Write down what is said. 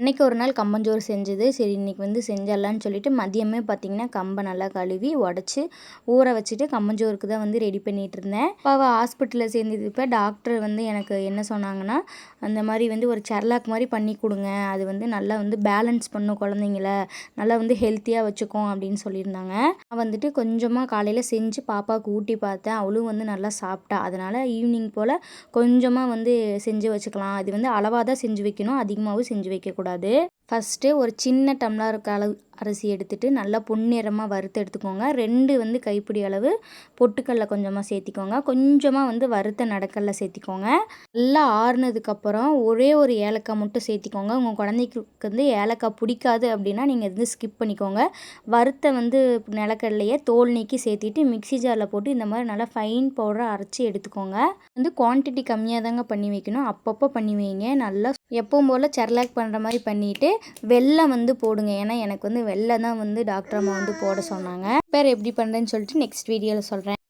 அன்றைக்கி ஒரு நாள் கம்பஞ்சோறு செஞ்சது. சரி இன்றைக்கி வந்து செஞ்சிடலான்னு சொல்லிட்டு மதியமே பார்த்திங்கன்னா கம்பை நல்லா கழுவி உடச்சி ஊற வச்சுட்டு கம்பஞ்சோறுக்கு தான் வந்து ரெடி பண்ணிகிட்ருந்தேன். அப்பாவை ஹாஸ்பிட்டலில் சேர்ந்தது. இப்போ டாக்டர் வந்து எனக்கு என்ன சொன்னாங்கன்னா, அந்த மாதிரி வந்து ஒரு செர்லாக் மாதிரி பண்ணி கொடுங்க, அது வந்து நல்லா வந்து பேலன்ஸ் பண்ணும் குழந்தைங்கள, நல்லா வந்து ஹெல்த்தியாக வச்சுக்கும் அப்படின்னு சொல்லியிருந்தாங்க. நான் வந்துட்டு கொஞ்சமாக காலையில் செஞ்சு பாப்பாவுக்கு ஊட்டி பார்த்தேன். அவளும் வந்து நல்லா சாப்பிட்டா. அதனால் ஈவினிங் போல் கொஞ்சமாக வந்து செஞ்சு வச்சுக்கலாம். இது வந்து அளவாக தான் செஞ்சு வைக்கணும், அதிகமாகவும் செஞ்சு வைக்கக்கூடாது. ஃபஸ்ட்டு ஒரு சின்ன டம்ளருக்கு அளவு அரிசி எடுத்துகிட்டு நல்லா பொன்னிறமாக வறுத்து எடுத்துக்கோங்க. 2 வந்து கைப்பிடி அளவு பொட்டுக்கடல கொஞ்சமாக சேர்த்திக்கோங்க. கொஞ்சமாக வந்து வறுத்த நடக்கடல சேர்த்திக்கோங்க. நல்லா ஆறுனதுக்கப்புறம் ஒரே ஒரு ஏலக்காய் மட்டும் சேர்த்திக்கோங்க. உங்கள் குழந்தைக்கு வந்து ஏலக்காய் பிடிக்காது அப்படின்னா நீங்கள் வந்து ஸ்கிப் பண்ணிக்கோங்க. வறுத்த வந்து நிலக்கடலையை தோல் நீக்கி சேர்த்திட்டு மிக்ஸி ஜாரில் போட்டு இந்த மாதிரி நல்லா ஃபைன் பவுடராக அரைச்சி எடுத்துக்கோங்க. வந்து குவான்டிட்டி கம்மியாக தாங்க பண்ணி வைக்கணும். அப்பப்போ பண்ணி வைங்க. நல்லா எப்பவும் போல் செர்லாக் பண்ணுற மாதிரி பண்ணிவிட்டு வெல்லம் வந்து போடுங்க. ஏன்னா எனக்கு வந்து வெல்லம் தான் வந்து டாக்டர் அம்மா வந்து போட சொன்னாங்க. பேர் எப்படி பண்ணுறேன்னு சொல்லிட்டு நெக்ஸ்ட் வீடியோவில் சொல்கிறேன்.